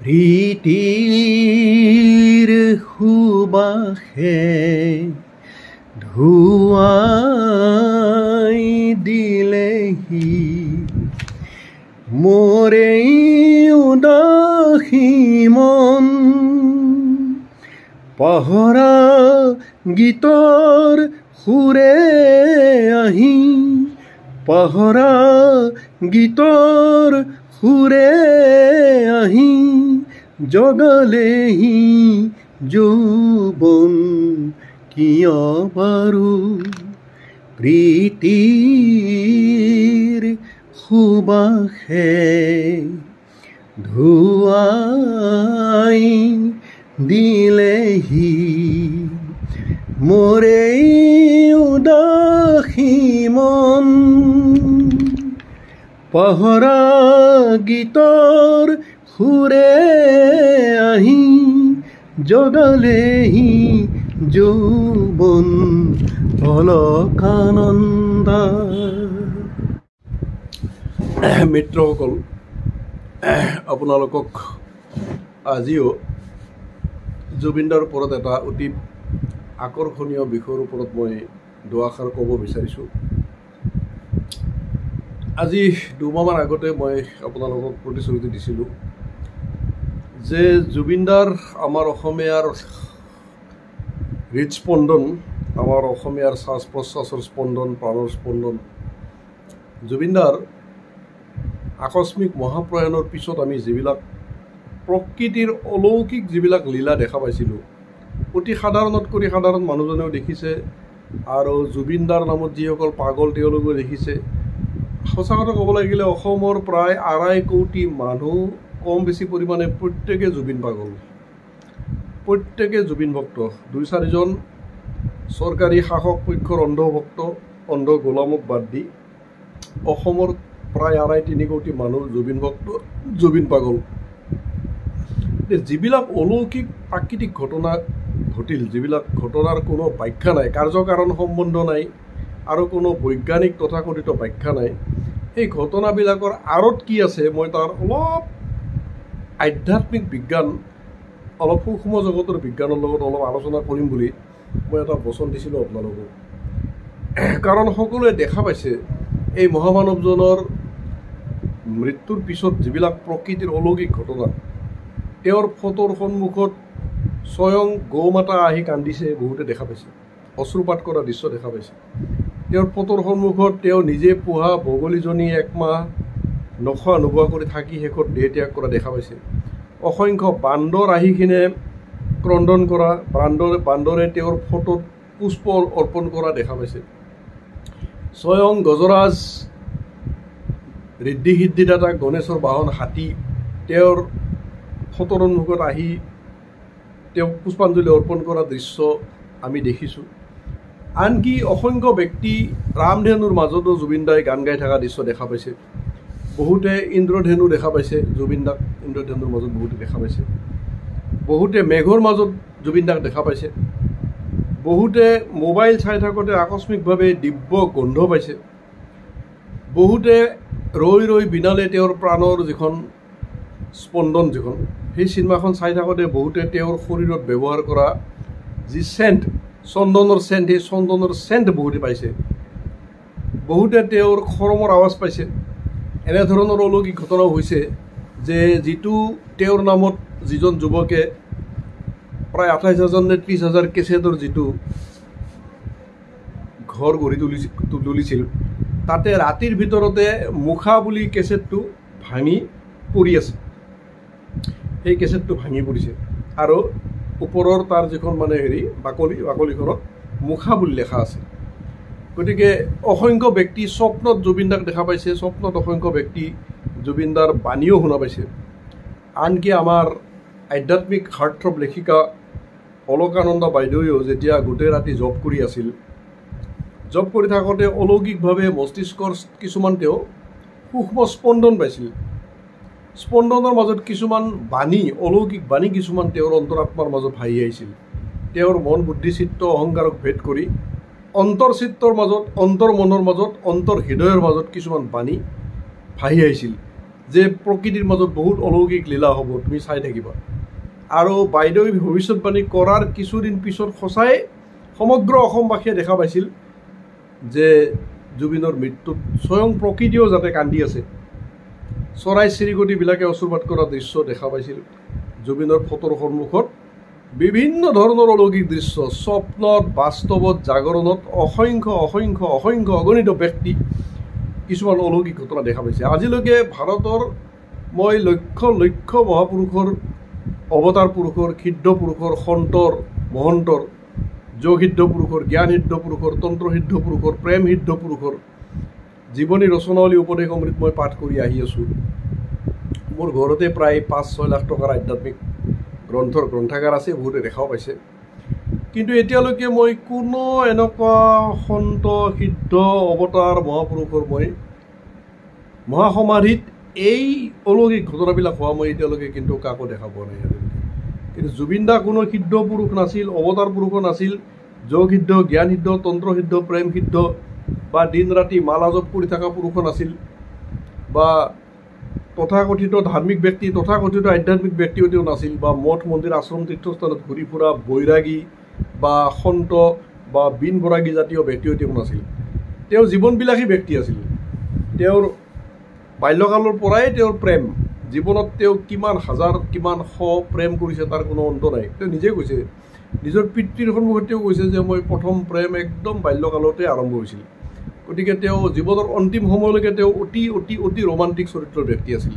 প্ৰীতিৰ সুবাসে ধুৱাই দিলেহি মোৰে উদাসী মন। পাহৰা গীতৰ সুৰে আহি পাহৰা গীতৰ সুৰে আহি জগালেহি যৌৱন কিয় বাৰু প্ৰীতিৰ সুবাসে ধুৱাই দিলেহি মোৰে উদাসী মন। পাহৰা গীতৰ সুৰে আহি জগালেহি যৌৱন অলকানন্দ। মিত্ৰসকল, আপোনালোকক আজিও জুবিনদাৰ ওপৰত এটা অতি আকৰ্ষণীয় বিষয়ৰ ওপৰত মই দুআষাৰ ক'ব বিচাৰিছোঁ। আজি দুমাহমান আগতে মই আপোনালোকক প্ৰতিশ্ৰুতি দিছিলোঁ যে জুবিনদাৰ আমাৰ অসমীয়াৰ হৃদস্পন্দন, আমাৰ অসমীয়াৰ শ্বাস প্ৰশ্বাসৰ স্পন্দন, প্ৰাণৰ স্পন্দন। জুবিনদাৰ আকস্মিক মহাপ্ৰয়াণৰ পিছত আমি যিবিলাক প্ৰকৃতিৰ অলৌকিক যিবিলাক লীলা দেখা পাইছিলোঁ, অতি সাধাৰণত কৰি সাধাৰণ মানুহজনেও দেখিছে আৰু জুবিনদাৰ নামত যিসকল পাগল তেওঁলোকেও দেখিছে। সঁচা কথা ক'ব লাগিলে অসমৰ প্ৰায় ২.৫ কোটি মানুহ কম বেছি পৰিমাণে প্ৰত্যেকে জুবিন পাগল, প্ৰত্যেকে জুবিন ভক্ত। ২-৪জন চৰকাৰী শাসক পক্ষৰ অন্ধভক্ত, অন্ধ গোলামক বাদ দি অসমৰ প্ৰায় ২.৫-৩ কোটি মানুহ জুবিন ভক্ত, জুবিন পাগল। যিবিলাক অলৌকিক প্ৰাকৃতিক ঘটনা ঘটিল, যিবিলাক ঘটনাৰ কোনো ব্যাখ্যা নাই, কাৰ্যকাৰণ সম্বন্ধ নাই আৰু কোনো বৈজ্ঞানিক তথাকথিত ব্যাখ্যা নাই, সেই ঘটনাবিলাকৰ আঁৰত কি আছে মই তাৰ অলপ আধ্যাত্মিক বিজ্ঞান, অলপ সূক্ষ্ম জগতৰ বিজ্ঞানৰ লগত অলপ আলোচনা কৰিম বুলি মই এটা বচন দিছিলোঁ আপোনালোকক। কাৰণ সকলোৱে দেখা পাইছে এই মহামানৱজনৰ মৃত্যুৰ পিছত যিবিলাক প্ৰকৃতিৰ অলৌকিক ঘটনা, তেওঁৰ ফটোৰ সন্মুখত স্বয়ং গৌ মাতা আহি কান্দিছে, বহুতে দেখা পাইছে, অশ্ৰুপাত কৰা দৃশ্য দেখা পাইছে। তেওঁৰ ফটোৰ সন্মুখত তেওঁ নিজে পোহা বগলীজনী ১ মাহ নোখোৱা নোবোৱা কৰি থাকি শেষত দেহ ত্যাগ কৰা দেখা পাইছে। অসংখ্য বান্দৰ আহি কিনে ক্ৰন্দন কৰা, বান্দৰে তেওঁৰ ফটোত পুষ্প অৰ্পণ কৰা দেখা পাইছে। স্বয়ং গজৰাজ ঋদ্ধি সিদ্ধিদাতা গণেশৰ বাহন হাতী তেওঁৰ ফটোৰ সন্মুখত আহি তেওঁক পুষ্পাঞ্জলি অৰ্পণ কৰা দৃশ্য আমি দেখিছোঁ। আনকি অসংখ্য ব্যক্তি ৰামধেনুৰ মাজতো জুবিনদাই গান গাই থকা দৃশ্য দেখা পাইছে। বহুতে ইন্দ্ৰধেনু দেখা পাইছে, জুবিনদাক ইন্দ্ৰধেনুৰ মাজত বহুতে দেখা পাইছে। বহুতে মেঘৰ মাজত জুবিনদাক দেখা পাইছে। বহুতে মোবাইল চাই থাকোঁতে আকস্মিকভাৱে দিব্য গোন্ধ পাইছে। বহুতে ৰৈ ৰৈ বিনালে তেওঁৰ প্ৰাণৰ যিখন স্পন্দন, যিখন সেই চিনেমাখন চাই থাকোঁতে বহুতে তেওঁৰ শৰীৰত ব্যৱহাৰ কৰা যি চেণ্ট, চন্দনৰ চেণ্ট, সেই চন্দনৰ চেণ্ট বহুতে পাইছে। বহুতে তেওঁৰ খৰমৰ আৱাজ পাইছে। এনেধৰণৰ অলৌকিক ঘটনাও হৈছে যে যিটো তেওঁৰ নামত যিজন যুৱকে প্ৰায় ২৮,০০০ নে ৩০,০০০ কেছেটৰ যিটো ঘৰ গঢ়ি তুলিছিল, তাতে ৰাতিৰ ভিতৰতে মুখা বুলি কেছেটটো ভাঙি পৰি আছে। সেই কেছেটটো ভাঙি পৰিছে আৰু ওপৰৰ তাৰ যিখন বাকলিখনত মুখা বুলি লেখা আছে। গতিকে অসংখ্য ব্যক্তি স্বপ্নত জুবিনদাক দেখা পাইছে, স্বপ্নত অসংখ্য ব্যক্তি জুবিনদাৰ বাণীও শুনা পাইছে। আনকি আমাৰ আধ্যাত্মিক হাৰ্টথ্ৰব লেখিকা অলকানন্দা বাইদেৱেও যেতিয়া গোটেই ৰাতি জব কৰি আছিল, জব কৰি থাকোঁতে অলৌকিকভাৱে মস্তিষ্কৰ কিছুমান তেওঁ সূক্ষ্ম স্পন্দন পাইছিল। স্পন্দনৰ মাজত কিছুমান বাণী, অলৌকিক বাণী কিছুমান তেওঁৰ অন্তৰাত্মাৰ মাজত ভাহি আহিছিল। তেওঁৰ মন বুদ্ধি চিত্ত অহংকাৰক ভেদ কৰি অন্তৰ চিত্তৰ মাজত, অন্তৰ মনৰ মাজত, অন্তৰ হৃদয়ৰ মাজত কিছুমান বাণী ভাহি আহিছিল। যে প্ৰকৃতিৰ মাজত বহুত অলৌকিক লীলা হ'ব, তুমি চাই থাকিবা। আৰু বাইদেৱে ভৱিষ্যতবাণী কৰাৰ কিছুদিন পিছত সঁচাই সমগ্ৰ অসমবাসীয়ে দেখা পাইছিল যে জুবিনৰ মৃত্যুত স্বয়ং প্ৰকৃতিও যাতে কান্দি আছে। চৰাই চিৰিকটিবিলাকে অশ্ৰুপাত কৰা দৃশ্য দেখা পাইছিল জুবিনৰ ফটোৰ সন্মুখত। বিভিন্ন ধৰণৰ অলৌকিক দৃশ্য, স্বপ্নত, বাস্তৱত, জাগৰণত অসংখ্য অসংখ্য অসংখ্য অগণিত ব্যক্তি কিছুমান অলৌকিক ঘটনা দেখা পাইছে। আজিলৈকে ভাৰতৰ মই লক্ষ লক্ষ মহাপুৰুষৰ, অৱতাৰ পুৰুষৰ, সিদ্ধ পুৰুষৰ, সন্তৰ, মহন্তৰ, যোগসিদ্ধ পুৰুষৰ, জ্ঞানসিদ্ধ পুৰুষৰ, তন্ত্ৰসিদ্ধ পুৰুষৰ, প্ৰেমসিদ্ধ পুৰুষৰ জীৱনী ৰচনাৱলী উপদেশ অমৃত মই পাঠ কৰি আহি আছোঁ। মোৰ ঘৰতে প্ৰায় ৫-৬ লাখ টকাৰ আধ্যাত্মিক গ্ৰন্থৰ গ্ৰন্থাগাৰ আছে, বহুতে দেখাও পাইছে। কিন্তু এতিয়ালৈকে মই কোনো এনেকুৱা সন্ত, সিদ্ধ, অৱতাৰ, মহাপুৰুষৰ মই মহাসমাধিত এই অলৌকিক ঘটনাবিলাক হোৱা মই এতিয়ালৈকে কিন্তু কাকো দেখা পোৱা নাই। কিন্তু জুবিন দা কোনো সিদ্ধ পুৰুষ নাছিল, অৱতাৰ পুৰুষো নাছিল, যোগসিদ্ধ, জ্ঞানসিদ্ধ, তন্ত্ৰসিদ্ধ, প্ৰেমসিদ্ধ বা দিন ৰাতি মাল আজব কৰি থকা পুৰুষো নাছিল, বা তথাকথিত ধাৰ্মিক ব্যক্তি, তথাকথিত আধ্যাত্মিক ব্যক্তিও তেওঁ নাছিল, বা মঠ মন্দিৰ আশ্ৰম তীৰ্থস্থানত ঘূৰি ফুৰা বৈৰাগী বা সন্ত বা বিন বৰাগী জাতীয় ব্যক্তিও তেওঁ নাছিল। তেওঁ জীৱনবিলাসী ব্যক্তি আছিল। তেওঁৰ বাল্যকালৰ পৰাই তেওঁৰ প্ৰেম, জীৱনত তেওঁ কিমান হাজাৰ কিমান শ প্ৰেম কৰিছে তাৰ কোনো অন্ত নাই। তেওঁ নিজে কৈছে, নিজৰ পিতৃৰ সন্মুখত তেওঁ কৈছে যে মই প্ৰথম প্ৰেম একদম বাল্যকালতে আৰম্ভ হৈছিল। গতিকে তেওঁ জীৱনৰ অন্তিম সময়লৈকে তেওঁ অতি অতি অতি ৰোমান্টিক চৰিত্ৰৰ ব্যক্তি আছিল।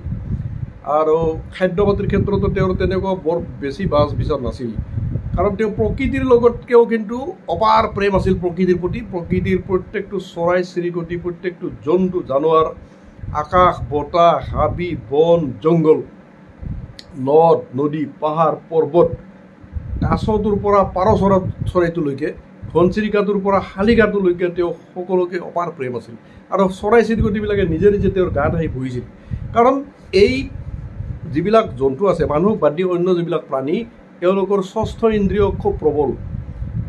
আৰু খাদ্য পাতিৰ ক্ষেত্ৰতো তেওঁৰ তেনেকুৱা বৰ বেছি বাছ বিচাৰ নাছিল, কাৰণ তেওঁ প্ৰকৃতিৰ লগতকেও কিন্তু অপাৰ প্ৰেম আছিল প্ৰকৃতিৰ প্ৰতি। প্ৰকৃতিৰ প্ৰত্যেকটো চৰাই চিৰিকটি, প্ৰত্যেকটো জন্তু জানোৱাৰ, আকাশ বতাহ, হাবি বন জংঘল, নদ নদী, পাহাৰ পৰ্বত, কাছটোৰ পৰা পাৰ চৰাইটোলৈকে, ঘনচিৰিকাটোৰ পৰা শালিকাটোলৈকে তেওঁ সকলোকে অপাৰ প্ৰেম আছিল। আৰু চৰাই চিৰিকটিবিলাকে নিজে নিজে তেওঁৰ গাত আহি বহিছিল। কাৰণ এই যিবিলাক জন্তু আছে, মানুহক বাদ দি অন্য যিবিলাক প্ৰাণী, তেওঁলোকৰ ষষ্ঠ ইন্দ্ৰিয় খুব প্ৰবল।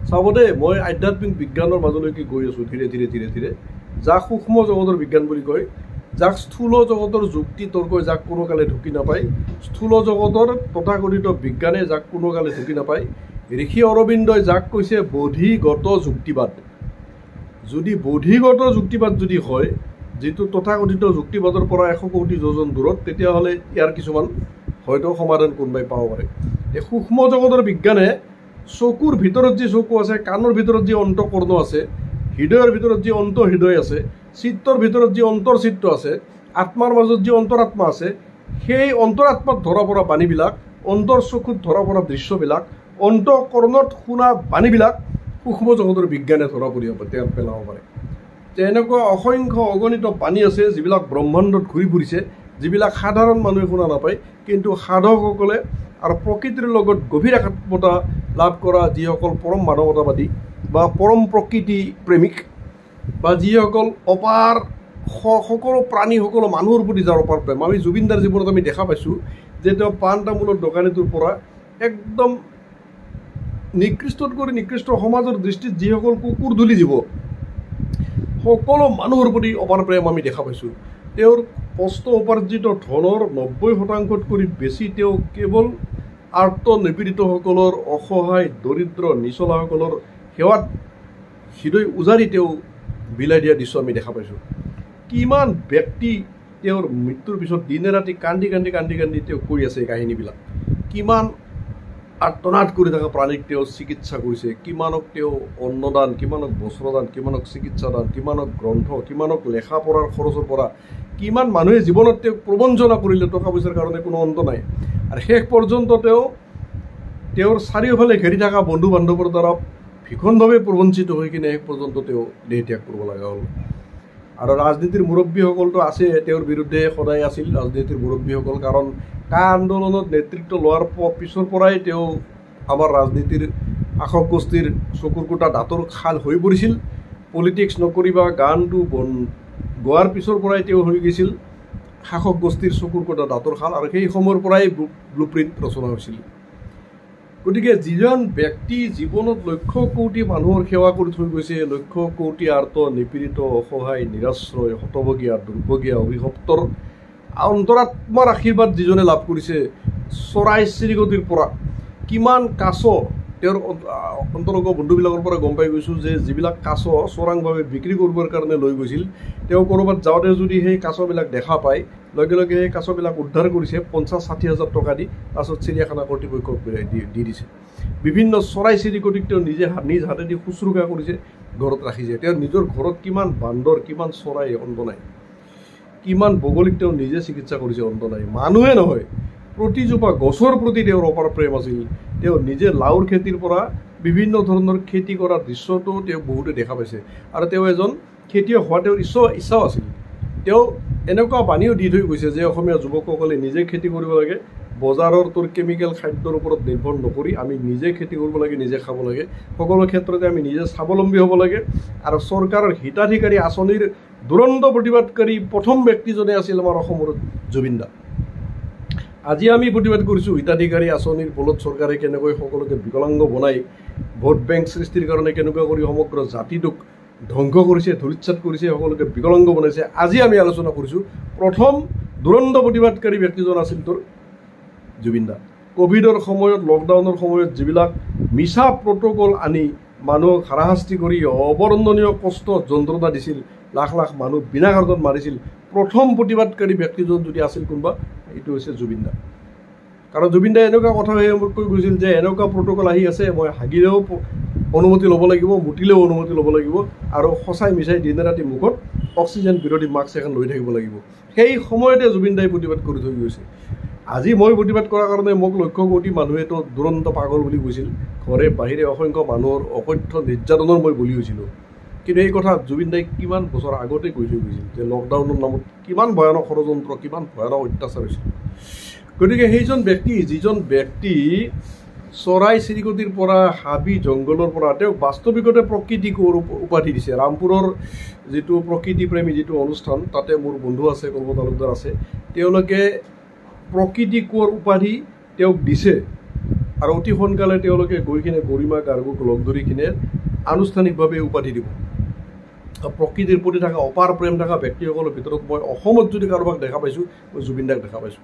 চাব দেই, মই আধ্যাত্মিক বিজ্ঞানৰ মাজলৈকে গৈ আছোঁ ধীৰে ধীৰে ধীৰে ধীৰে। যাক সূক্ষ্ম জগতৰ বিজ্ঞান বুলি কয়, যাক স্থূল জগতৰ যুক্তি তৰ্কই যাক কোনো কালে ঢুকি নাপায়, স্থূল জগতৰ তথাকথিত বিজ্ঞানে যাক কোনো কালে ঢুকি নাপায়, ঋষি অৰবিন্দই যাক কৈছে বোধিগত যুক্তিবাদ। যদি বোধিগত যুক্তিবাদ যদি হয়, যিটো তথাকথিত যুক্তিবাদৰ পৰা ১০০ কোটি যোজন দূৰত, তেতিয়াহ'লে ইয়াৰ কিছুমান হয়তো সমাধান কোনোবাই পাব পাৰে। এই সূক্ষ্ম জগতৰ বিজ্ঞানে চকুৰ ভিতৰত যি চকু আছে, কাণৰ ভিতৰত যি অন্তঃকৰ্ণ আছে, হৃদয়ৰ ভিতৰত যি অন্তঃহৃদয় আছে, চিত্তৰ ভিতৰত যি অন্তৰ্চিত্ত আছে, আত্মাৰ মাজত যি অন্তৰাত্মা আছে, সেই অন্তৰাত্মাত ধৰা পৰা বাণীবিলাক, অন্তৰ চকুত ধৰা পৰা দৃশ্যবিলাক, অন্তঃকৰণত শুনা বাণীবিলাক সূক্ষ্ম জগতৰ বিজ্ঞানে ধৰা পেলাব পাৰে। তেনেকুৱা অসংখ্য অগণিত বাণী আছে যিবিলাক ব্ৰহ্মাণ্ডত ঘূৰি ফুৰিছে, যিবিলাক সাধাৰণ মানুহে শুনা নাপায়। কিন্তু সাধকসকলে আৰু প্ৰকৃতিৰ লগত গভীৰ একাত্মতা লাভ কৰা যিসকল পৰম মানৱতাবাদী বা পৰম প্ৰকৃতি প্ৰেমিক, বা যিসকল অপাৰ সকলো প্ৰাণী, সকলো মানুহৰ প্ৰতি যাৰ অপাৰ প্ৰেম, আমি জুবিনদাৰ জীৱনত আমি দেখা পাইছোঁ যে তেওঁ পাণ তামোলৰ দোকানীটোৰ পৰা একদম নিকৃষ্টতকৈ নিকৃষ্ট সমাজৰ দৃষ্টিত যিসকল কুকুৰ ধূলি জীৱ, সকলো মানুহৰ প্ৰতি অপাৰ প্ৰেম আমি দেখা পাইছোঁ। তেওঁৰ কষ্ট উপাৰ্জিত ধনৰ ৯০%তকৈ বেছি তেওঁ কেৱল আৰ্ত নিপীড়িতসকলৰ, অসহায় দৰিদ্ৰ নিচলাসকলৰ সেৱাত হৃদয় উজাৰি তেওঁ বিলাই দিয়া দৃশ্য আমি দেখা পাইছোঁ। কিমান ব্যক্তি তেওঁৰ মৃত্যুৰ পিছত দিনে ৰাতি কান্দি কান্দি কান্দি কান্দি তেওঁ কৈ আছে এই কাহিনীবিলাক। কিমান আৰ্তনাদ কৰি থকা প্ৰাণীক তেওঁ চিকিৎসা কৰিছে, কিমানক তেওঁ অন্নদান, কিমানক বস্ত্ৰদান, কিমানক চিকিৎসাদান, কিমানক গ্ৰন্থ, কিমানক লেখা পঢ়াৰ খৰচৰ পৰা, কিমান মানুহে জীৱনত তেওঁক প্ৰবঞ্চনা কৰিলে, টকা পইচাৰ কাৰণে কোনো অন্ত নাই। আৰু শেষ পৰ্যন্ত তেওঁৰ চাৰিওফালে ঘেৰি থকা বন্ধু বান্ধৱৰ দ্বাৰা ভীষণভাৱে প্ৰবঞ্চিত হৈ কিনে শেষ পৰ্যন্ত তেওঁ দেহ ত্যাগ কৰিব লগা হ'ল। আৰু ৰাজনীতিৰ মুৰব্বীসকলতো আছে, তেওঁৰ বিৰুদ্ধে সদায় আছিল ৰাজনীতিৰ মুৰব্বীসকল। কাৰণ কা আন্দোলনত নেতৃত্ব লোৱাৰ পিছৰ পৰাই তেওঁ আমাৰ ৰাজনীতিৰ শাসক গোষ্ঠীৰ চকুৰ কোটা দাঁতৰ খাল হৈ পৰিছিল। পলিটিক্স নকৰিবা গানটো গোৱাৰ পিছৰ পৰাই তেওঁ হৈ গৈছিল শাসক গোষ্ঠীৰ চকুৰ কোটা দাঁতৰ খাল, আৰু সেই সময়ৰ পৰাই ব্লু প্ৰিণ্ট ৰচনা হৈছিল। গতিকে যিজন ব্যক্তি জীৱনত লক্ষ কোটি মানুহৰ সেৱা কৰি থৈ গৈছে, লক্ষ কোটি আৰ্ত নিপীড়িত অসহায় নিৰাশ্ৰয় হতভগীয়া দুৰ্ভগীয়া অভিশপ্তৰ অন্তৰাত্মাৰ আশীৰ্বাদ যিজনে লাভ কৰিছে চৰাই চিৰিকটিৰ পৰা কিমান কাছ তেওঁৰ অন্তৰংগ বন্ধুবিলাকৰ পৰা গম পাই গৈছোঁ যে যিবিলাক কাছ চোৰাংভাৱে বিক্ৰী কৰিবৰ কাৰণে লৈ গৈছিল তেওঁ ক'ৰবাত যাওঁতে যদি সেই কাছবিলাক দেখা পায় লগে লগে সেই কাছবিলাক উদ্ধাৰ কৰিছে 50-60 হাজাৰ টকা দি তাৰপিছত চিৰিয়াখানা কৰ্তৃপক্ষক দি দিছে বিভিন্ন চৰাই চিৰিকটিক তেওঁ নিজ হাতেদি শুশ্ৰূষা কৰিছে ঘৰত ৰাখিছে তেওঁৰ নিজৰ ঘৰত কিমান বান্দৰ কিমান চৰাই অন্ত নাই কিমান বগলীক তেওঁ নিজে চিকিৎসা কৰিছে অন্ত নাই মানুহে নহয় প্ৰতিজোপা গছৰ প্ৰতি তেওঁৰ অপাৰ প্ৰেম আছিল তেওঁ নিজে লাওৰ খেতিৰ পৰা বিভিন্ন ধৰণৰ খেতি কৰা দৃশ্যটো তেওঁ বহুতে দেখা পাইছে আৰু তেওঁ এজন খেতিয়ক হোৱা তেওঁৰ ইচ্ছাও আছিল তেওঁ এনেকুৱা বাণীও দি থৈ গৈছে যে অসমীয়া যুৱকসকলে নিজে খেতি কৰিব লাগে বজাৰৰ তোৰ কেমিকেল খাদ্যৰ ওপৰত নিৰ্ভৰ নকৰি আমি নিজে খেতি কৰিব লাগে নিজে খাব লাগে সকলো ক্ষেত্ৰতে আমি নিজে স্বাৱলম্বী হ'ব লাগে আৰু চৰকাৰৰ হিতাধিকাৰী আঁচনিৰ দুৰন্ত প্ৰতিবাদকাৰী প্ৰথম ব্যক্তিজনে আছিল আমাৰ অসমৰ জুবিন দা আজি আমি প্ৰতিবাদ কৰিছোঁ হিতাধিকাৰী আঁচনিৰ বলত চৰকাৰে কেনেকৈ সকলোকে বিকলাংগ বনাই ভোট বেংক সৃষ্টিৰ কাৰণে কেনেকুৱা কৰি সমগ্ৰ জাতিটোক ধ্বংস কৰিছে ধূলিচ্ছাত কৰিছে সকলোকে বিকলাংগ বনাইছে আজি আমি আলোচনা কৰিছোঁ প্ৰথম দুৰন্ত প্ৰতিবাদকাৰী ব্যক্তিজন আছিল তোৰ জুবিন দা কোভিডৰ সময়ত লকডাউনৰ সময়ত যিবিলাক মিছা প্ৰট'কল আনি মানুহক হাৰাশাস্তি কৰি অবৰ্ণনীয় কষ্ট যন্ত্ৰণা দিছিল লাখ লাখ মানুহ বিনা কাৰণত মাৰিছিল প্ৰথম প্ৰতিবাদকাৰী ব্যক্তিজন যদি আছিল কোনোবা এইটো হৈছে জুবিন দা কাৰণ জুবিন দাই এনেকুৱা কথা কৈ গৈছিল যে এনেকুৱা প্ৰট'কল আহি আছে মই হাগিলেও অনুমতি ল'ব লাগিব মুতিলেও অনুমতি ল'ব লাগিব আৰু সঁচাই মিছাই দিনে ৰাতি মুখত অক্সিজেন বিৰোধী মাস্ক এখন লৈ থাকিব লাগিব সেই সময়তে জুবিন দাই প্ৰতিবাদ কৰি থৈ গৈছে আজি মই প্ৰতিবাদ কৰাৰ কাৰণে মোক লক্ষ্য কোটি মানুহেতো দুৰন্ত পাগল বুলি কৈছিল ঘৰে বাহিৰে অসংখ্য মানুহৰ অকথ্য নিৰ্যাতনৰ মই বলি হৈছিলোঁ কিন্তু এই কথা জুবিন দাই কিমান বছৰ আগতে কৈ থৈ গৈছিল যে লকডাউনৰ নামত কিমান ভয়ানক ষড়যন্ত্ৰ কিমান ভয়ানক অত্যাচাৰ হৈছিল গতিকে সেইজন ব্যক্তি যিজন ব্যক্তি চৰাই চিৰিকটিৰ পৰা হাবি জংঘলৰ পৰা তেওঁক বাস্তৱিকতে প্ৰকৃতি কোঁৱৰ উপাধি দিছে ৰামপুৰৰ যিটো প্ৰকৃতিপ্ৰেমী যিটো অনুষ্ঠান তাতে মোৰ বন্ধু আছে কৰ্ম তালুকদাৰ আছে তেওঁলোকে প্ৰকৃতি কোঁৱৰ উপাধি তেওঁক দিছে আৰু অতি সোনকালে তেওঁলোকে গৈ কিনে গৰিমা গাৰ্গক লগ ধৰি কিনে আনুষ্ঠানিকভাৱে উপাধি দিব প্ৰকৃতিৰ প্ৰতি থকা অপাৰ প্ৰেম থকা ব্যক্তিসকলৰ ভিতৰত মই অসমত যদি কাৰোবাক দেখা পাইছোঁ মই জুবিন দাক দেখা পাইছোঁ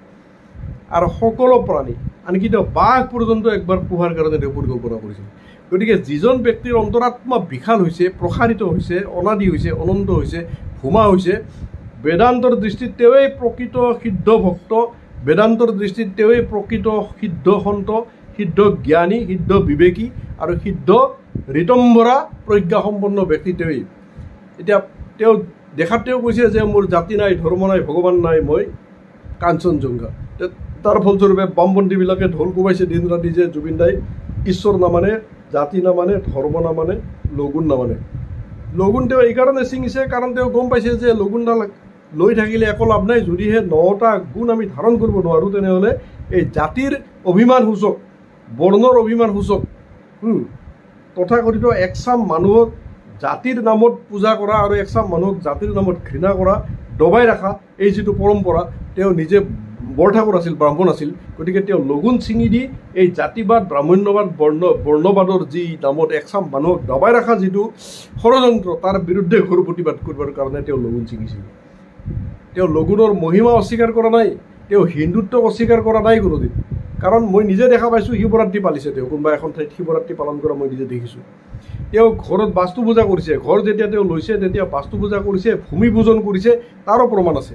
আৰু সকলো প্ৰাণী আনকি তেওঁ বাঘ পৰ্যন্ত একবাৰ পোহাৰ কাৰণে তেওঁ পৰিকল্পনা কৰিছিল গতিকে যিজন ব্যক্তিৰ অন্তৰাত্মা বিশাল হৈছে প্ৰসাৰিত হৈছে অনাদি হৈছে অনন্ত হৈছে ভূমা হৈছে বেদান্তৰ দৃষ্টিত তেওঁৱেই প্ৰকৃত সিদ্ধ ভক্ত বেদান্তৰ দৃষ্টিত তেওঁৱেই প্ৰকৃত সিদ্ধ সন্ত সিদ্ধ জ্ঞানী সিদ্ধ বিবেকী আৰু সিদ্ধ ঋতম্বৰা প্ৰজ্ঞাসম্পন্ন ব্যক্তি তেওঁৱেই এতিয়া তেওঁ দেখাত তেওঁ কৈছে যে মোৰ জাতি নাই ধৰ্ম নাই ভগৱান নাই মই কাঞ্চনজংঘা তাৰ ফলস্বৰূপে বামপন্থীবিলাকে ঢোল কোবাইছে দিন ৰাতি যে জুবিন দাই ঈশ্বৰ নামানে জাতি নামানে ধৰ্ম নামানে লগুণ নামানে লগুণ তেওঁ এইকাৰণে ছিঙিছে কাৰণ তেওঁ গম পাইছে যে লগুণডাল লৈ থাকিলে একো লাভ নাই যদিহে 9টা গুণ আমি ধাৰণ কৰিব নোৱাৰোঁ তেনেহ'লে এই জাতিৰ অভিমান সূচক বৰ্ণৰ অভিমান সূচক তথাকথিত একচাম মানুহক জাতিৰ নামত পূজা কৰা আৰু একচাম মানুহক জাতিৰ নামত ঘৃণা কৰা দবাই ৰখা এই যিটো পৰম্পৰা তেওঁ নিজে বৰঠাকুৰ আছিল ব্ৰাহ্মণ আছিল গতিকে তেওঁ লগুণ ছিঙি দি এই জাতিবাদ ব্ৰাহ্মণ্যবাদ বৰ্ণবাদৰ যি নামত একচাম মানুহক দবাই ৰখা যিটো ষড়যন্ত্ৰ তাৰ বিৰুদ্ধে ঘোৰ প্ৰতিবাদ কৰিবৰ কাৰণে তেওঁ লগুণ ছিঙিছিল তেওঁ লগুণৰ মহিমা অস্বীকাৰ কৰা নাই তেওঁ হিন্দুত্বক অস্বীকাৰ কৰা নাই কোনোদিন কাৰণ মই নিজে দেখা পাইছোঁ শিৱৰাত্ৰি পালিছে তেওঁ কোনোবা এখন ঠাইত শিৱৰাত্ৰি পালন কৰা মই নিজে দেখিছোঁ তেওঁ ঘৰত বাস্তু পূজা কৰিছে ঘৰ যেতিয়া তেওঁ লৈছে তেতিয়া বাস্তু পূজা কৰিছে ভূমি পূজন কৰিছে তাৰো প্ৰমাণ আছে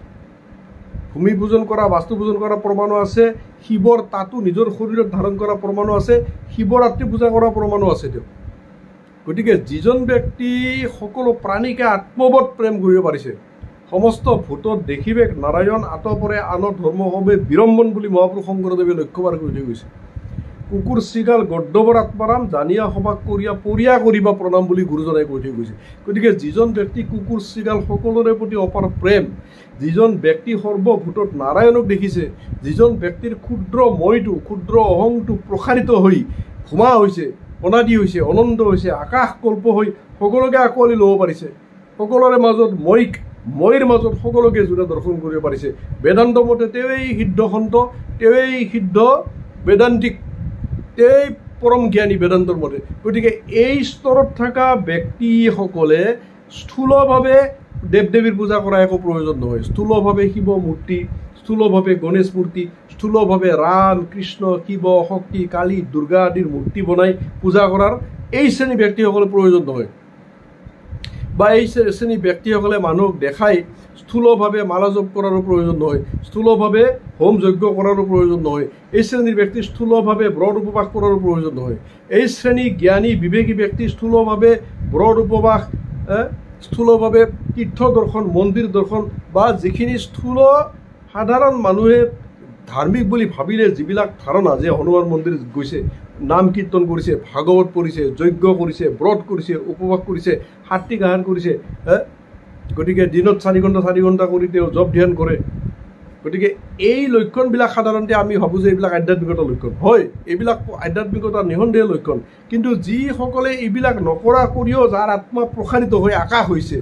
ভূমি পূজন কৰা বাস্তু পূজন কৰা প্ৰমাণো আছে শিৱৰ তাতো নিজৰ শৰীৰত ধাৰণ কৰা প্ৰমাণো আছে শিৱৰাত্ৰি পূজা কৰা প্ৰমাণো আছে তেওঁ গতিকে যিজন ব্যক্তি সকলো প্ৰাণীকে আত্মবৎ প্ৰেম কৰিব পাৰিছে সমস্ত ভূতত দেখিবেক নাৰায়ণ আতপৰে আন ধৰ্ম হবে বিড়ম্বন বুলি মহাপুৰুষ শংকৰদেৱে লক্ষ্যবাৰ কৰি থৈ গৈছে কুকুৰ চিগাল গৰ্দবৰ আত্মাৰাম জানিয়া সবাক কৰিয়া পৰিয়া কৰিবা প্ৰণাম বুলি গুৰুজনাই কৈ থৈ গৈছে গতিকে যিজন ব্যক্তি কুকুৰ চিগাল সকলোৰে প্ৰতি অপাৰ প্ৰেম যিজন ব্যক্তি সৰ্বভূতত নাৰায়ণক দেখিছে যিজন ব্যক্তিৰ ক্ষুদ্ৰ মইটো ক্ষুদ্ৰ অহংটো প্ৰসাৰিত হৈ ভূমা হৈছে অনাদি হৈছে অনন্ত হৈছে আকাশ কল্প হৈ সকলোকে আঁকোৱালি ল'ব পাৰিছে সকলোৰে মাজত মইৰ মাজত সকলোকে যোনে দৰ্শন কৰিব পাৰিছে বেদান্ত মতে তেওঁৱেই সিদ্ধ সন্ত তেওঁৱেই সিদ্ধ বেদান্তিক এই পৰম জ্ঞানী বেদান্তৰ মতে গতিকে এই স্তৰত থকা ব্যক্তিসকলে স্থূলভাৱে দেৱ দেৱীৰ পূজা কৰা একো প্ৰয়োজন নহয় স্থূলভাৱে শিৱ মূৰ্তি স্থূলভাৱে গণেশ মূৰ্তি, স্থূলভাৱে ৰাম, কৃষ্ণ, শিৱ, শক্তি, কালী, দুৰ্গা আদিৰ মূৰ্তি বনাই পূজা কৰাৰ এই শ্ৰেণী ব্যক্তিসকলে প্ৰয়োজন নহয়, বা এই শ্ৰেণী ব্যক্তিসকলে মানুহক দেখাই স্থূলভাৱে মালা জপ কৰাৰো প্ৰয়োজন নহয়, স্থূলভাৱে হোম যজ্ঞ কৰাৰো প্ৰয়োজন নহয়, এই শ্ৰেণীৰ ব্যক্তি স্থূলভাৱে ব্ৰত উপবাস কৰাৰো প্ৰয়োজন নহয়। এই শ্ৰেণী জ্ঞানী বিবেকী ব্যক্তি স্থূলভাৱে ব্ৰত উপবাস, স্থূলভাৱে তীৰ্থ দৰ্শন, মন্দিৰ দৰ্শন, বা যিখিনি স্থূল সাধাৰণ মানুহে ধাৰ্মিক বুলি ভাবিলে যিবিলাক ধাৰণা, যে হনুমান মন্দিৰ গৈছে, নাম কীৰ্তন কৰিছে, ভাগৱত পঢ়িছে, যজ্ঞ কৰিছে, ব্ৰত কৰিছে, উপবাস কৰিছে, সাত্বিক আহাৰ কৰিছে, গতিকে দিনত 4 ঘণ্টা কৰি তেওঁ জপ ধ্যান কৰে। গতিকে এই লক্ষণবিলাক সাধাৰণতে আমি ভাবোঁ যে এইবিলাক আধ্যাত্মিকতাৰ লক্ষণ হয়, এইবিলাক আধ্যাত্মিকতাৰ নিঃসন্দেহ লক্ষণ। কিন্তু যিসকলে এইবিলাক নকৰা কৰিও যাৰ আত্মা প্ৰসাৰিত হৈ আকাশ হৈছে,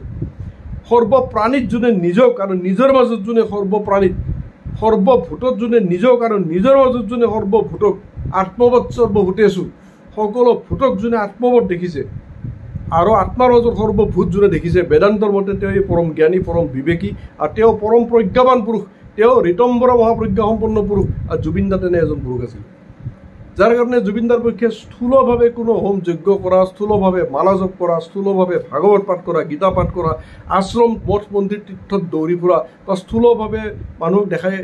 সৰ্বপ্ৰাণীত যোনে নিজক আৰু নিজৰ মাজত যোনে সৰ্বপ্ৰাণীত, সৰ্বভূতত যোনে নিজক আৰু নিজৰ মাজত যোনে সৰ্বভূতক, আত্মবৎ সৰ্বভূতেষু, সকলো ভূতক যোনে আত্মবৎ দেখিছে আৰু আত্মাৰ মাজত সৰ্বভূত যোনে দেখিছে, বেদান্তৰ মতে তেওঁ পৰম জ্ঞানী, পৰম বিবেকী, আৰু তেওঁ পৰম প্ৰজ্ঞাৱান পুৰুষ, তেওঁ ঋতম্বৰ মহাপ্ৰজ্ঞা সম্পন্ন পুৰুষ। আৰু জুবিন দা তেনে এজন পুৰুষ আছিল, যাৰ কাৰণে জুবিন দাৰ পক্ষে স্থূলভাৱে কোনো হোম যজ্ঞ কৰা, স্থূলভাৱে মালা জপ কৰা, স্থূলভাৱে ভাগৱত পাঠ কৰা, গীতা পাঠ কৰা, আশ্ৰম মঠ মন্দিৰ তীৰ্থত দৌৰি ফুৰা, বা স্থূলভাৱে মানুহক দেখাই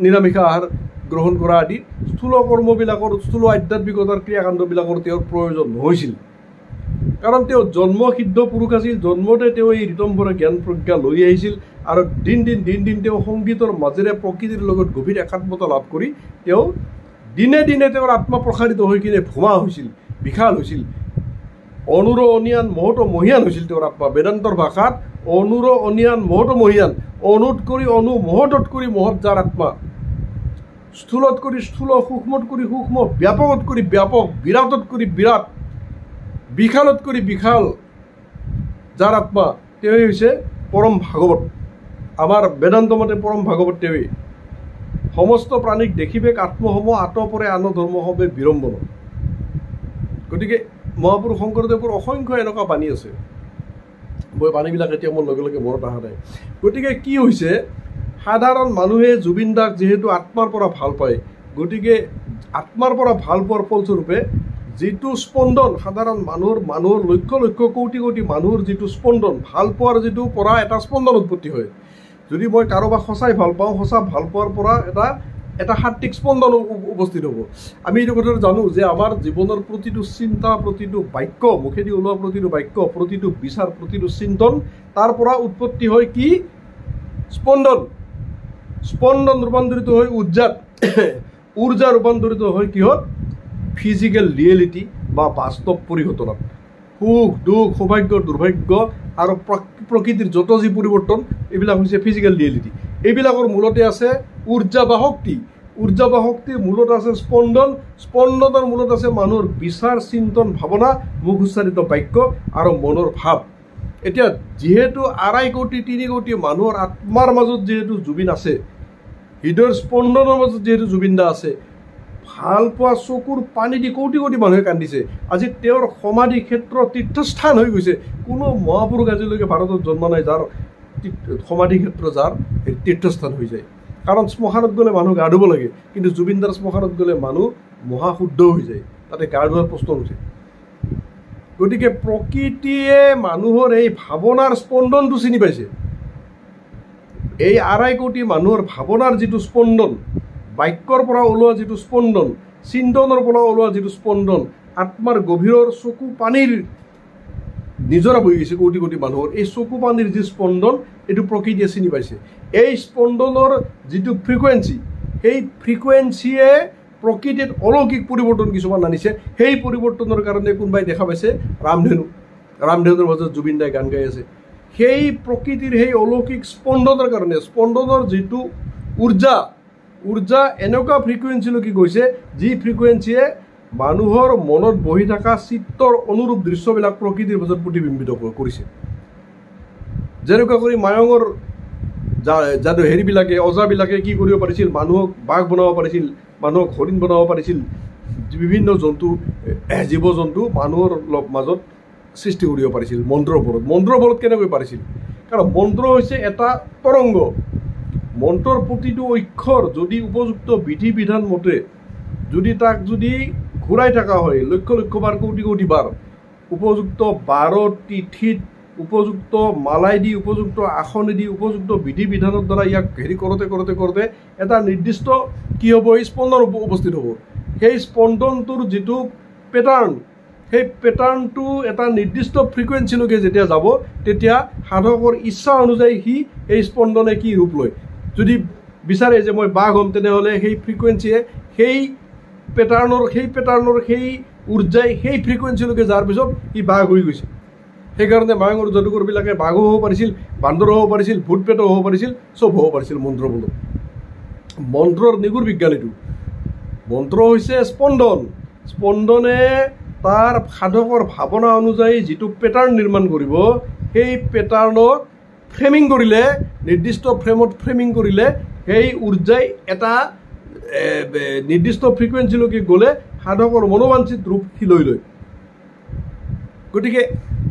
নিৰামিষা আহাৰ গ্ৰহণ কৰা আদি স্থূল কৰ্মবিলাকৰ, স্থূল আধ্যাত্মিকতাৰ ক্ৰিয়াকাণ্ডবিলাকৰ তেওঁৰ প্ৰয়োজন নহৈছিল। কাৰণ তেওঁ জন্মসিদ্ধ পুৰুষ আছিল, জন্মতে তেওঁ এই ঋতম্বৰে জ্ঞান প্ৰজ্ঞা লৈ আহিছিল, আৰু দিন দিন তেওঁ সংগীতৰ মাজেৰে প্ৰকৃতিৰ লগত গভীৰ একাত্মতা লাভ কৰি তেওঁ দিনে দিনে তেওঁৰ আত্মা প্ৰসাৰিত হৈ কিনে ভূমা হৈছিল, বিশাল হৈছিল, অনুৰ অনিয়ান মহত মহিয়ান হৈছিল তেওঁৰ আত্মা। বেদান্তৰ ভাষাত অনুৰ অনিয়ান মহত মহিয়ান, অনুত কৰি অনু, মহতত কৰি মহৎ যাৰ আত্মা, স্থূলত কৰি স্থূল, সূক্ষ্মত কৰি সূক্ষ্ম, ব্যাপকত কৰি ব্যাপক, বিৰাটত কৰি বিৰাট, বিশালত কৰি বিশাল যাৰ আত্মা, তেওঁই হৈছে পৰম ভাগৱত। আমাৰ বেদান্ত মতে পৰম ভাগৱত তেওঁই। সমস্ত প্ৰাণীক দেখিবেক আত্মসম আতপৰে আন ধৰ্ম হবে বিড়ম্বন। গতিকে মহাপুৰুষ শংকৰদেৱৰ অসংখ্য এনেকুৱা বাণী আছে, মই বাণীবিলাক এতিয়া মোৰ লগে লগে মনত অহা নাই। গতিকে কি হৈছে, সাধাৰণ মানুহে জুবিন দাক যিহেতু আত্মাৰ পৰা ভাল পায়, গতিকে আত্মাৰ পৰা ভাল পোৱাৰ ফলস্বৰূপে যিটো স্পন্দন সাধাৰণ মানুহৰ লক্ষ লক্ষ কোটি কোটি মানুহৰ যিটো স্পন্দন, ভাল পোৱাৰ যিটো পৰা এটা স্পন্দন উৎপত্তি হয়। যদি মই কাৰোবাক সঁচাই ভাল পাওঁ, সঁচা ভাল পোৱাৰ পৰা এটা সাত্বিক স্পন্দন উপস্থিত হ'ব। আমি এইটো কথা জানো যে আমাৰ জীৱনৰ প্ৰতিটো চিন্তা, প্ৰতিটো বাক্য, মুখেদি ওলোৱা প্ৰতিটো বাক্য, প্ৰতিটো বিচাৰ, প্ৰতিটো চিন্তন, তাৰ পৰা উৎপত্তি হয় কি? স্পন্দন। স্পন্দন ৰূপান্তৰিত হৈ উৰ্জাত, উৰ্জা ৰূপান্তৰিত হয় কিহত? ফিজিকেল ৰিয়েলিটি বা বাস্তৱ পৰিঘটনাত। সুখ দুখ, সৌভাগ্য দুৰ্ভাগ্য আৰু প্ৰকৃতিৰ যত যি পৰিৱৰ্তন, এইবিলাক হৈছে ফিজিকেল ৰিয়েলিটি। এইবিলাকৰ মূলতে আছে উৰ্জা বা শক্তি। উৰ্জা বা শক্তিৰ মূলত আছে স্পন্দন। স্পন্দনৰ মূলত আছে মানুহৰ বিচাৰ, চিন্তন, ভাৱনা, মুখ উচ্চাৰিত বাক্য আৰু মনৰ ভাৱ। এতিয়া যিহেতু 2.5 কোটি 3 কোটি মানুহৰ আত্মাৰ মাজত যিহেতু জুবিন আছে, হৃদয়ৰ স্পন্দনৰ মাজত যিহেতু জুবিন দা আছে, ভাল পোৱা চকুৰ পানী দি কোটি কোটি মানুহে কান্দিছে। আজি তেওঁৰ সমাধি ক্ষেত্ৰ তীৰ্থস্থান হৈ গৈছে। কোনো মহাপুৰুষ আজিলৈকে ভাৰতত জন্ম নাই যাৰ সমাধি ক্ষেত্ৰ যাৰ তীৰ্থস্থান হৈ যায়। কাৰণ শ্মশানত গ'লে মানুহ গা ধুব লাগে, কিন্তু জুবিন দাৰ শ্মশানত গ'লে মানুহ মহাশুদ্ধ হৈ যায়, তাতে গা ধোৱাৰ প্ৰশ্ন নুঠে। গতিকে প্ৰকৃতিয়ে মানুহৰ এই ভাৱনাৰ স্পন্দনটো চিনি পাইছে। এই 2.5 কোটি মানুহৰ ভাৱনাৰ যিটো স্পন্দন, বাক্যৰ পৰা ওলোৱা যিটো স্পন্দন, চিন্তনৰ পৰা ওলোৱা যিটো স্পন্দন, আত্মাৰ গভীৰৰ চকু পানীৰ নিজৰা বহি গৈছে কোটি কোটি মানুহৰ, এই চকু পানীৰ যি স্পন্দন, এইটো প্ৰকৃতিয়ে চিনি পাইছে। এই স্পন্দনৰ যিটো ফ্ৰিকুৱেঞ্চি, সেই ফ্ৰিকুৱেঞ্চিয়ে প্ৰকৃতিত অলৌকিক পৰিৱৰ্তন কিছুমান আনিছে। সেই পৰিৱৰ্তনৰ কাৰণে কোনোবাই দেখা পাইছে ৰামধেনুৰ মাজত জুবিন দাই গান গাই আছে। সেই প্ৰকৃতিৰ সেই অলৌকিক স্পন্দনৰ কাৰণে, স্পন্দনৰ যিটো উৰ্জা এনেকুৱা ফ্ৰিকুৱেঞ্চিলৈকে গৈছে, যি ফ্ৰিকুৱেঞ্চিয়ে মানুহৰ মনত বহি থকা চিত্ৰৰ অনুৰূপ দৃশ্যবিলাক প্ৰকৃতিৰ মাজত প্ৰতিবিম্বিত কৰিছে। যেনেকুৱা কৰি মায়ঙৰ অজাবিলাকে কি কৰিব পাৰিছিল, মানুহক বাঘ বনাব পাৰিছিল, মানুহক হৰিণ বনাব পাৰিছিল, বিভিন্ন জন্তু, জীৱ জন্তু মানুহৰ মাজত সৃষ্টি কৰিব পাৰিছিল মন্ত্ৰৰ বলত। মন্ত্ৰৰ বলত কেনেকৈ পাৰিছিল? কাৰণ মন্ত্ৰ হৈছে এটা তৰংগ। মন্ত্ৰৰ প্ৰতিটো অক্ষৰ যদি উপযুক্ত বিধি বিধান মতে যদি তাক যদি ঘূৰাই থকা হয় লক্ষ লক্ষ বাৰ কোটি কোটি বাৰ উপযুক্ত বাৰ তিথিত উপযুক্ত মালাই দি উপযুক্ত আসনে দি উপযুক্ত বিধি বিধানৰ দ্বাৰা ইয়াক হেৰি কৰোঁতে কৰোঁতে কৰোঁতে এটা নিৰ্দিষ্ট কি হ'ব এই স্পন্দন উপস্থিত হ'ব সেই স্পন্দনটোৰ যিটো পেটাৰ্ণ সেই পেটাৰ্ণটো এটা নিৰ্দিষ্ট ফ্ৰিকুৱেঞ্চিলৈকে যেতিয়া যাব তেতিয়া সাধকৰ ইচ্ছা অনুযায়ী সি এই স্পন্দনে কি ৰূপ লয় যদি বিচাৰে যে মই বাঘ হ'ম তেনেহ'লে সেই ফ্ৰিকুৱেঞ্চিয়ে সেই পেটাৰ্ণৰ সেই উৰ্জাই সেই ফ্ৰিকুৱেঞ্চিলৈকে যোৱাৰ পিছত সি বাঘ হৈ গৈছে সেইকাৰণে মায়ঙৰ যাদুকৰবিলাকে বাঘো হ'ব পাৰিছিল বান্দৰো হ'ব পাৰিছিল ভূত পেটো হ'ব পাৰিছিল চব হ'ব পাৰিছিল মন্ত্ৰবোৰত মন্ত্ৰৰ নিগুৰ বিজ্ঞান এইটো মন্ত্ৰ হৈছে স্পন্দনে তাৰ সাধকৰ ভাৱনা অনুযায়ী যিটো পেটাৰ্ণ নিৰ্মাণ কৰিব সেই পেটাৰ্ণক ফ্ৰেমিং কৰিলে নিৰ্দিষ্ট ফ্ৰেমত ফ্ৰেমিং কৰিলে সেই উৰ্জাই এটা নিৰ্দিষ্ট ফ্ৰিকুৱেঞ্চিলৈকে গ'লে সাধকৰ মনোবাঞ্ছিত ৰূপ সি লৈ লয় গতিকে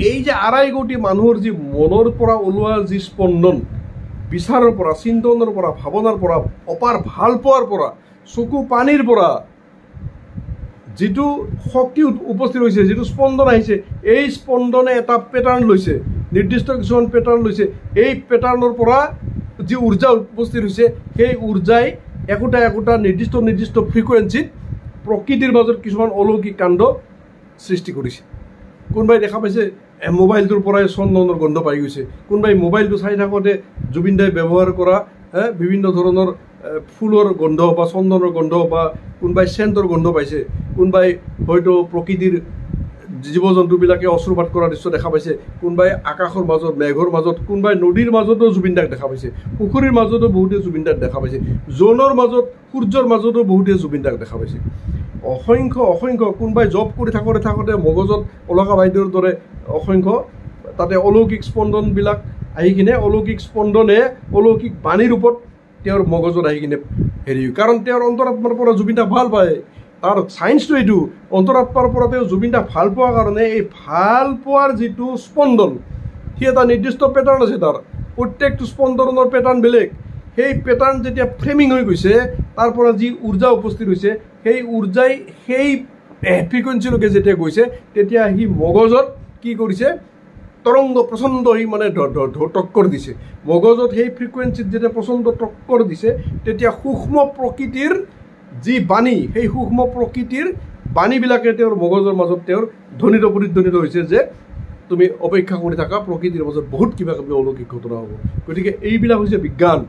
এই যে ২.৫ কোটি মানুহৰ যি মনৰ পৰা ওলোৱা যি স্পন্দন বিচাৰৰ পৰা চিন্তনৰ পৰা ভাৱনাৰ পৰা অপাৰ ভাল পোৱাৰ পৰা চকু পানীৰ পৰা যিটো শক্তি উপস্থিত হৈছে যিটো স্পন্দন আহিছে এই স্পন্দনে এটা পেটাৰ্ণ লৈছে নিৰ্দিষ্ট কিছুমান পেটাৰ্ণ লৈছে এই পেটাৰ্ণৰ পৰা যি উৰ্জা উপস্থিত হৈছে সেই উৰ্জাই একোটা নিৰ্দিষ্ট ফ্ৰিকুৱেঞ্চিত প্ৰকৃতিৰ মাজত কিছুমান অলৌকিক কাণ্ড সৃষ্টি কৰিছে কোনোবাই দেখা পাইছে মোবাইলটোৰ পৰাই চন্দনৰ গন্ধ পাই গৈছে কোনোবাই মোবাইলটো চাই থাকোঁতে জুবিন দাই ব্যৱহাৰ কৰা বিভিন্ন ধৰণৰ ফুলৰ গন্ধ বা চন্দনৰ গন্ধ বা কোনোবাই চেণ্টৰ গন্ধ পাইছে কোনোবাই হয়তো প্ৰকৃতিৰ জীৱ জন্তুবিলাকে অশ্ৰুপাত কৰা দৃশ্য দেখা পাইছে কোনোবাই আকাশৰ মাজত মেঘৰ মাজত কোনোবাই নদীৰ মাজতো জুবিন দাক দেখা পাইছে পুখুৰীৰ মাজতো বহুতে জুবিন দাক দেখা পাইছে জোনৰ মাজত সূৰ্যৰ মাজতো বহুতে জুবিন দাক দেখা পাইছে অসংখ্য কোনোবাই জব কৰি থাকোঁতে মগজত অলকা বাইদেউৰ দৰে অসংখ্য তাতে অলৌকিক স্পন্দনবিলাক আহি কিনে অলৌকিক স্পন্দনে অলৌকিক বাণীৰ ৰূপত তেওঁৰ মগজত আহি কিনে হেৰি কাৰণ তেওঁৰ অন্তৰাত্মাৰ পৰা জুবিন দাক ভাল পায় তাৰ চায়েন্সটো এইটো অন্তৰাত্মাৰ পৰা তেওঁ জুবিন দাক ভাল পোৱাৰ কাৰণে এই ভাল পোৱাৰ যিটো স্পন্দন সি এটা নিৰ্দিষ্ট পেটাৰ্ণ আছে তাৰ প্ৰত্যেকটো স্পন্দনৰ পেটাৰ্ণ বেলেগ সেই পেটাৰ্ণ যেতিয়া ফ্ৰেমিং হৈ গৈছে তাৰ পৰা যি উৰ্জা উপস্থিত হৈছে সেই উৰ্জাই সেই ফ্ৰিকুৱেঞ্চিলৈকে যেতিয়া গৈছে তেতিয়া সি মগজত কি কৰিছে তৰংগ প্ৰচণ্ড সি মানে টক্কৰ দিছে মগজত সেই ফ্ৰিকুৱেঞ্চিত যেতিয়া প্ৰচণ্ড টক্কৰ দিছে তেতিয়া সূক্ষ্ম প্ৰকৃতিৰ যি বাণী সেই সূক্ষ্ম প্ৰকৃতিৰ বাণীবিলাকে তেওঁৰ মগজৰ মাজত তেওঁৰ ধ্বনিত প্ৰতিধ্বনিত হৈছে যে তুমি অপেক্ষা কৰি থাকা প্ৰকৃতিৰ মাজত বহুত কিবা কিবি অলৌকিক ঘটনা হ'ব গতিকে এইবিলাক হৈছে বিজ্ঞান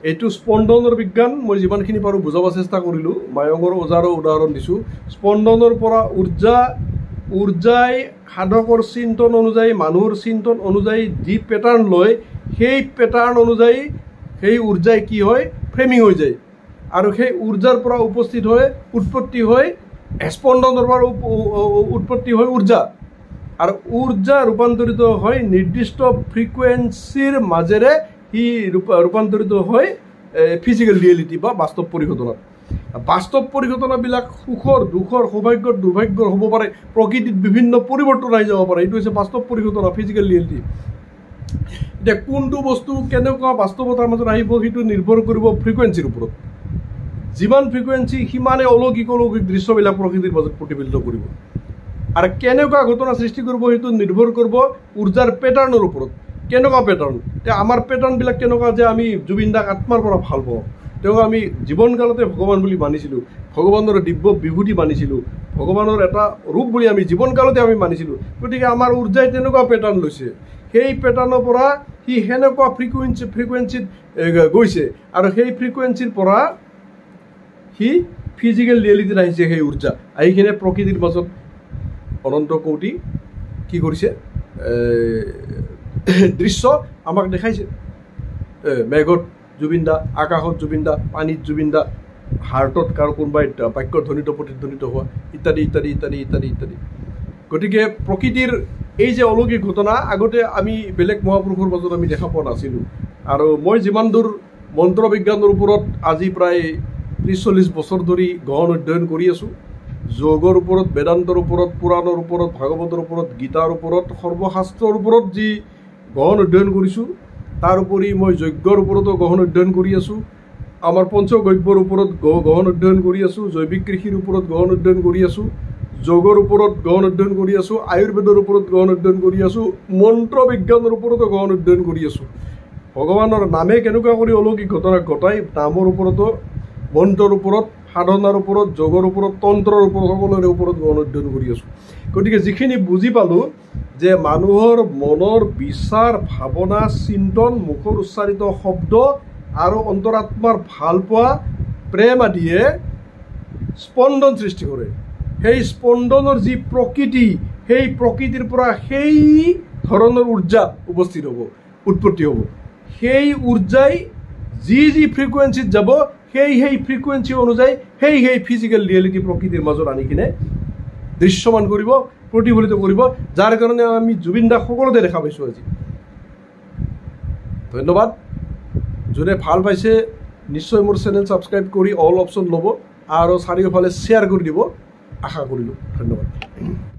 এইটো স্পন্দনৰ বিজ্ঞান মই যিমানখিনি পাৰোঁ বুজাব চেষ্টা কৰিলোঁ মায়ঙৰ ওজাৰো উদাহৰণ দিছোঁ স্পন্দনৰ পৰা উৰ্জাই সাধকৰ চিন্তন অনুযায়ী মানুহৰ চিন্তন অনুযায়ী যি পেটাৰ্ণ লয় সেই পেটাৰ্ণ অনুযায়ী সেই উৰ্জাই কি হয় ফ্ৰেমিং হৈ যায় আৰু সেই উৰ্জাৰ পৰা উৎপত্তি হয় স্পন্দনৰ পৰা উৎপত্তি হয় উৰ্জা আৰু উৰ্জা ৰূপান্তৰিত হয় নিৰ্দিষ্ট ফ্ৰিকুৱেঞ্চিৰ মাজেৰে সি ৰূপান্তৰিত হয় ফিজিকেল ৰিয়েলিটি বা বাস্তৱ পৰিঘটনাত বাস্তৱ পৰিঘটনাবিলাক সুখৰ দুখৰ সৌভাগ্যৰ দুৰ্ভাগ্যৰ হ'ব পাৰে প্ৰকৃতিত বিভিন্ন পৰিৱৰ্তন আহি যাব পাৰে এইটো হৈছে বাস্তৱ পৰিঘটনা ফিজিকেল ৰিয়েলিটি এতিয়া কোনটো বস্তু কেনেকুৱা বাস্তৱতাৰ মাজত আহিব সেইটো নিৰ্ভৰ কৰিব ফ্ৰিকুৱেঞ্চিৰ ওপৰত যিমান ফ্ৰিকুৱেঞ্চি সিমানে অলৌকিক দৃশ্যবিলাক প্ৰকৃতিৰ মাজত প্ৰতিফলিত কৰিব আৰু কেনেকুৱা ঘটনা সৃষ্টি কৰিব সেইটো নিৰ্ভৰ কৰিব উৰ্জাৰ পেটাৰ্ণৰ ওপৰত কেনেকুৱা পেটাৰ্ণ এতিয়া আমাৰ পেটাৰ্ণবিলাক কেনেকুৱা যে আমি জুবিন দাক আত্মাৰ পৰা ভাল পাওঁ তেওঁক আমি জীৱনকালতে ভগৱান বুলি মানিছিলোঁ ভগৱানৰ দিব্য বিভূতি মানিছিলোঁ ভগৱানৰ এটা ৰূপ বুলি আমি জীৱনকালতে আমি মানিছিলোঁ গতিকে আমাৰ উৰ্জাই তেনেকুৱা পেটাৰ্ণ লৈছে সেই পেটাৰ্ণৰ পৰা সি সেনেকুৱা ফ্ৰিকুৱেঞ্চিত গৈছে আৰু সেই ফ্ৰিকুৱেঞ্চিৰ পৰা সি ফিজিকেল ৰিয়েলিটিত আহিছে সেই উৰ্জা আহি কিনে প্ৰকৃতিৰ মাজত অনন্ত কোটি কি কৰিছে দৃশ্য আমাক দেখাইছে মেঘত জুবিন দা আকাশত জুবিন দা পানীত জুবিন দা হাৰ্টত কাৰো কোনোবাই বাক্যৰ ধ্বনিত প্ৰতিধ্বনিত হোৱা ইত্যাদি ইত্যাদি ইত্যাদি ইত্যাদি ইত্যাদি গতিকে প্ৰকৃতিৰ এই যে অলৌকিক ঘটনা আগতে আমি বেলেগ মহাপুৰুষৰ মাজত আমি দেখা পোৱা নাছিলোঁ আৰু মই যিমান দূৰ মন্ত্ৰ বিজ্ঞানৰ ওপৰত আজি প্ৰায় ৩০-৪০ বছৰ ধৰি গহন অধ্যয়ন কৰি আছোঁ যোগৰ ওপৰত বেদান্তৰ ওপৰত পুৰাণৰ ওপৰত ভাগৱতৰ ওপৰত গীতাৰ ওপৰত সৰ্বশাস্ত্ৰৰ ওপৰত যি গহন অধ্যয়ন কৰিছোঁ তাৰোপৰি মই যজ্ঞৰ ওপৰতো গহন অধ্যয়ন কৰি আছোঁ, আমাৰ পঞ্চগব্যৰ ওপৰত গহন অধ্যয়ন কৰি আছোঁ, জৈৱিক কৃষিৰ ওপৰত গহন অধ্যয়ন কৰি আছোঁ, যোগৰ ওপৰত গহন অধ্যয়ন কৰি আছোঁ, আয়ুৰ্বেদৰ ওপৰত গহন অধ্যয়ন কৰি আছোঁ, মন্ত্ৰ বিজ্ঞানৰ ওপৰতো গহন অধ্যয়ন কৰি আছোঁ। ভগৱানৰ নামে কেনেকুৱা কৰি অলৌকিক ঘটনা ঘটাই, নামৰ ওপৰতো, মন্ত্ৰৰ ওপৰত, সাধনাৰ ওপৰত, যোগৰ ওপৰত, তন্ত্ৰৰ ওপৰত, সকলোৰে ওপৰত গহন অধ্যয়ন কৰি আছোঁ। গতিকে যিখিনি বুজি পালোঁ যে মানুহৰ মনৰ বিচাৰ, ভাৱনা, চিন্তন, মুখৰ উচ্চাৰিত শব্দ আৰু অন্তৰাত্মাৰ ভালপোৱা, প্ৰেম আদিয়ে স্পন্দন সৃষ্টি কৰে। সেই স্পন্দনৰ যি প্ৰকৃতি, সেই প্ৰকৃতিৰ পৰা সেই ধৰণৰ উৰ্জা উপস্থিত হ'ব, উৎপত্তি হ'ব। সেই উৰ্জাই যি ফ্ৰিকুৱেঞ্চিত যাব, সেই ফ্ৰিকুৱেঞ্চি অনুযায়ী সেই ফিজিকেল ৰিয়েলিটি প্ৰকৃতিৰ মাজত আনি কিনে দৃশ্যমান কৰিব, প্ৰতিফলিত কৰিব, যাৰ কাৰণে আমি জুবিন দাক সকলোতে দেখা পাইছোঁ আজি। ধন্যবাদ। যোনে ভাল পাইছে নিশ্চয় মোৰ চেনেল ছাবস্ক্ৰাইব কৰি অল অপশ্যন ল'ব আৰু চাৰিওফালে শ্বেয়াৰ কৰি দিব, আশা কৰিলোঁ। ধন্যবাদ।